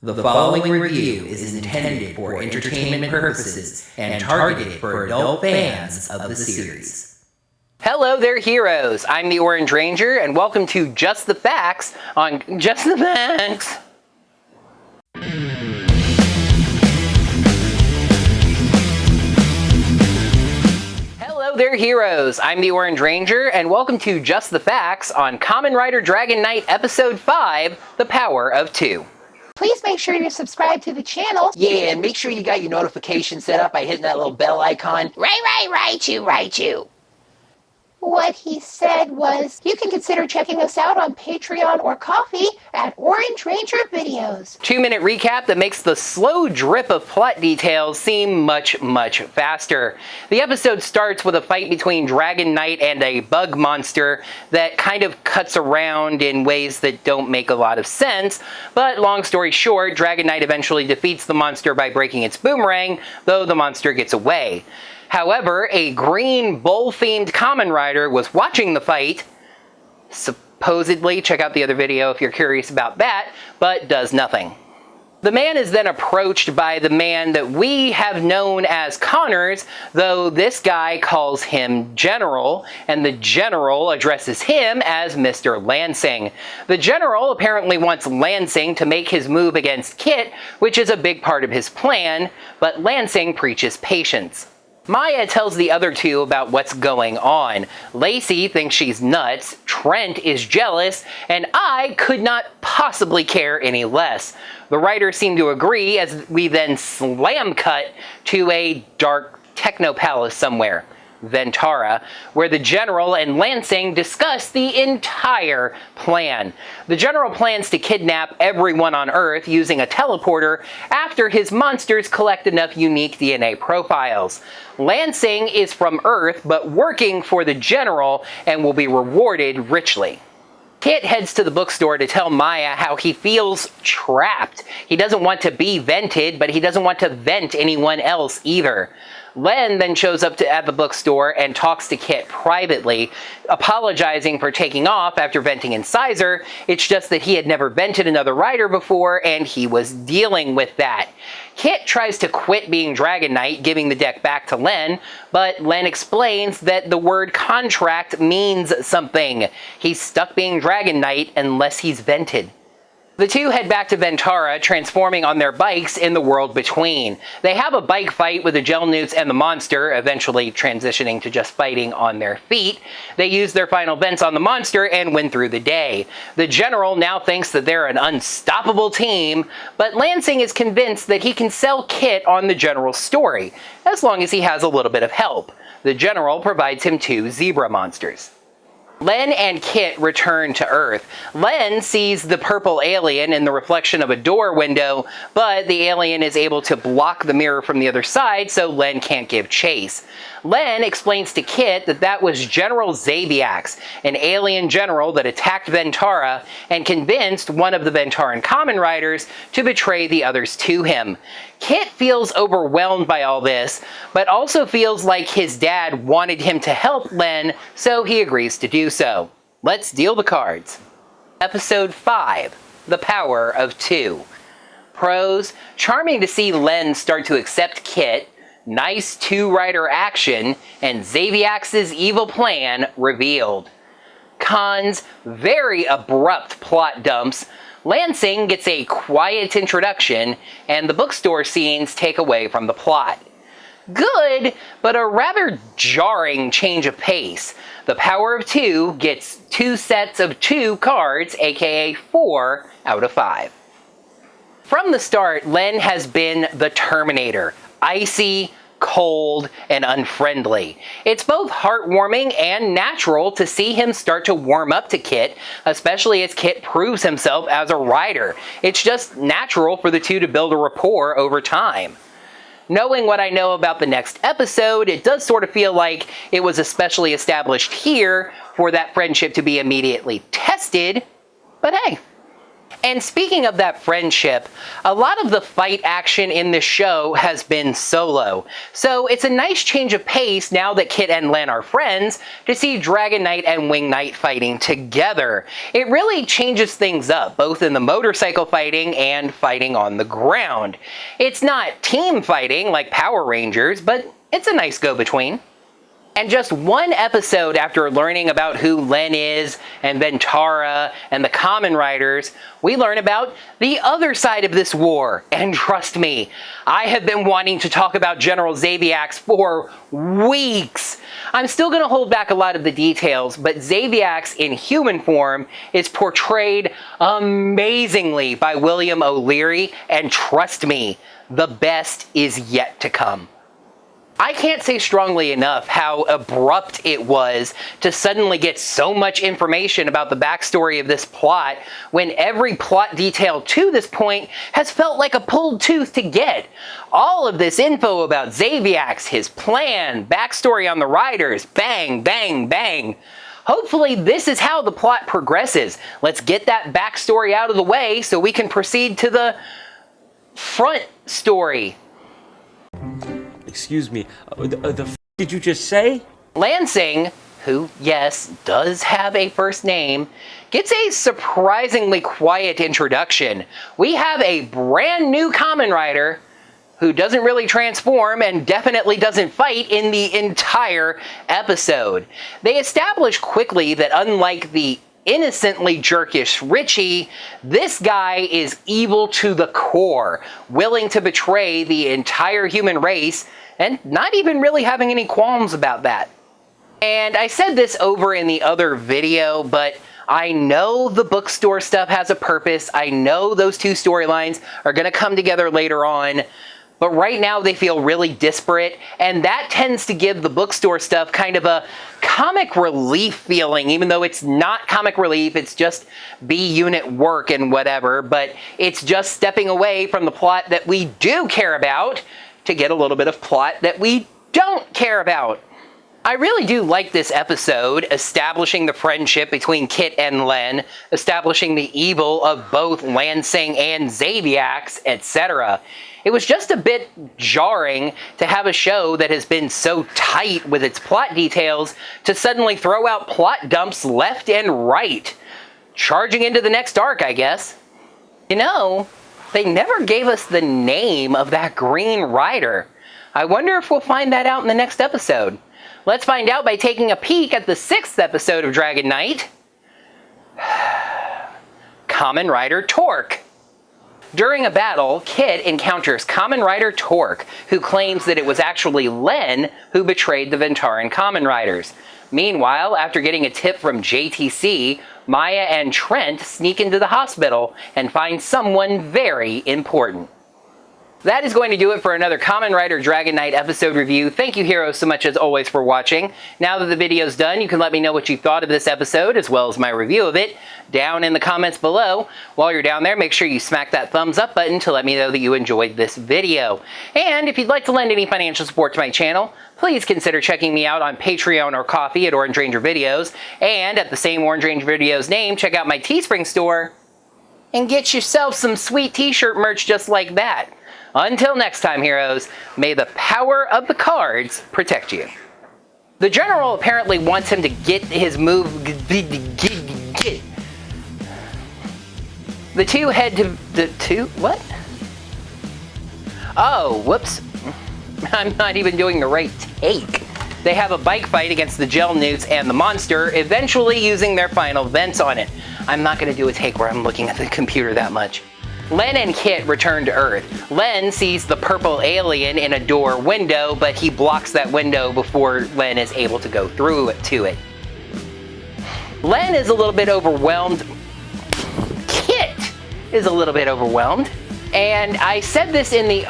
The following review is intended for entertainment purposes and targeted for adult fans of the series. Hello there, heroes! I'm the Orange Ranger, and welcome to Just the Facts on Just the Facts. Hello there, heroes! I'm the Orange Ranger, and welcome to Just the Facts on Kamen Rider Dragon Knight Episode 5, The Power of Two. Please make sure you're subscribed to the channel. Yeah, and make sure you got your notifications set up by hitting that little bell icon. Right you. What he said was, you can consider checking us out on Patreon or Ko-fi at Orange Ranger Videos. 2-minute recap that makes the slow drip of plot details seem much faster. The episode starts with a fight between Dragon Knight and a bug monster that kind of cuts around in ways that don't make a lot of sense, but long story short, Dragon Knight eventually defeats the monster by breaking its boomerang, though the monster gets away. However, a green bull-themed Kamen Rider was watching the fight, supposedly, check out the other video if you're curious about that, but does nothing. The man is then approached by the man that we have known as Connors, though this guy calls him General, and the General addresses him as Mr. Lansing. The General apparently wants Lansing to make his move against Kit, which is a big part of his plan, but Lansing preaches patience. Maya tells the other two about what's going on. Lacey thinks she's nuts, Trent is jealous, and I could not possibly care any less. The writers seem to agree as we then slam cut to a dark techno palace somewhere, Ventara, where the General and Lansing discuss the entire plan. The General plans to kidnap everyone on Earth using a teleporter after his monsters collect enough unique DNA profiles. Lansing is from Earth, but working for the General and will be rewarded richly. Kit heads to the bookstore to tell Maya how he feels trapped. He doesn't want to be vented, but he doesn't want to vent anyone else either. Len then shows up at the bookstore and talks to Kit privately, apologizing for taking off after venting Incisor. It's just that he had never vented another rider before, and he was dealing with that. Kit tries to quit being Dragon Knight, giving the deck back to Len, but Len explains that the word contract means something. He's stuck being Dragon Knight unless he's vented. The two head back to Ventara, transforming on their bikes in the world between. They have a bike fight with the Gel Newts and the monster, eventually transitioning to just fighting on their feet. They use their final vents on the monster and win through the day. The General now thinks that they're an unstoppable team, but Lansing is convinced that he can sell Kit on the General's story, as long as he has a little bit of help. The General provides him 2 zebra monsters. Len and Kit return to Earth. Len sees the purple alien in the reflection of a door window, but the alien is able to block the mirror from the other side, so Len can't give chase. Len explains to Kit that that was General Zabiax, an alien general that attacked Ventara and convinced one of the Ventaran Kamen Riders to betray the others to him. Kit feels overwhelmed by all this, but also feels like his dad wanted him to help Len, so he agrees to do so. Let's deal the cards. Episode 5, The Power of Two. Pros: charming to see Len start to accept Kit, nice two-rider action, and Zabiax's evil plan revealed. Cons: very abrupt plot dumps. Lansing gets a quiet introduction, and the bookstore scenes take away from the plot. Good, but a rather jarring change of pace. The Power of Two gets 2 sets of 2 cards, aka 4 out of 5. From the start, Len has been the Terminator. Icy, cold, and unfriendly. It's both heartwarming and natural to see him start to warm up to Kit, especially as Kit proves himself as a rider. It's just natural for the two to build a rapport over time. Knowing what I know about the next episode, it does sort of feel like it was especially established here for that friendship to be immediately tested, but hey, And speaking of that friendship, a lot of the fight action in this show has been solo. So it's a nice change of pace now that Kit and Len are friends to see Dragon Knight and Wing Knight fighting together. It really changes things up, both in the motorcycle fighting and fighting on the ground. It's not team fighting like Power Rangers, but it's a nice go-between. And just one episode after learning about who Len is, and Ventara, and the Kamen Riders, we learn about the other side of this war. And trust me, I have been wanting to talk about General Xaviax for weeks. I'm still going to hold back a lot of the details, but Xaviax in human form is portrayed amazingly by William O'Leary, and trust me, the best is yet to come. I can't say strongly enough how abrupt it was to suddenly get so much information about the backstory of this plot when every plot detail to this point has felt like a pulled tooth to get. All of this info about Xaviax, his plan, backstory on the Riders, bang, bang, bang. Hopefully this is how the plot progresses. Let's get that backstory out of the way so we can proceed to the front story. Excuse me, the f did you just say? Lansing, who, yes, does have a first name, gets a surprisingly quiet introduction. We have a brand new Kamen Rider who doesn't really transform and definitely doesn't fight in the entire episode. They establish quickly that unlike the innocently jerkish Richie, this guy is evil to the core, willing to betray the entire human race, and not even really having any qualms about that. And I said this over in the other video, but I know the bookstore stuff has a purpose. I know those two storylines are going to come together later on, but right now they feel really disparate, and that tends to give the bookstore stuff kind of a comic relief feeling, even though it's not comic relief, it's just B-unit work and whatever, but it's just stepping away from the plot that we do care about to get a little bit of plot that we don't care about. I really do like this episode, establishing the friendship between Kit and Len, establishing the evil of both Lansing and Xaviax, etc. It was just a bit jarring to have a show that has been so tight with its plot details to suddenly throw out plot dumps left and right. Charging into the next arc, I guess. You know, they never gave us the name of that Green Rider. I wonder if we'll find that out in the next episode. Let's find out by taking a peek at the 6th episode of Dragon Knight. Kamen Rider Torque. During a battle, Kit encounters Kamen Rider Torque, who claims that it was actually Len who betrayed the Ventaran Kamen Riders. Meanwhile, after getting a tip from JTC, Maya and Trent sneak into the hospital and find someone very important. That is going to do it for another Kamen Rider Dragon Knight episode review. Thank you, heroes, so much as always for watching. Now that the video's done, you can let me know what you thought of this episode, as well as my review of it, down in the comments below. While you're down there, make sure you smack that thumbs up button to let me know that you enjoyed this video. And if you'd like to lend any financial support to my channel, please consider checking me out on Patreon or Ko-fi at Orange Ranger Videos. And at the same Orange Ranger Videos name, check out my Teespring store and get yourself some sweet t-shirt merch just like that. Until next time, heroes, may the power of the cards protect you. The general apparently wants him to get his move. The two head to the two. What? Oh, whoops. I'm not even doing the right take. They have a bike fight against the gel newts and the monster, eventually using their final vents on it. I'm not going to do a take where I'm looking at the computer that much. Len and Kit return to Earth. Len sees the purple alien in a door window, but he blocks that window before Len is able to go through to it. Len is a little bit overwhelmed. Kit is a little bit overwhelmed. And I said this in the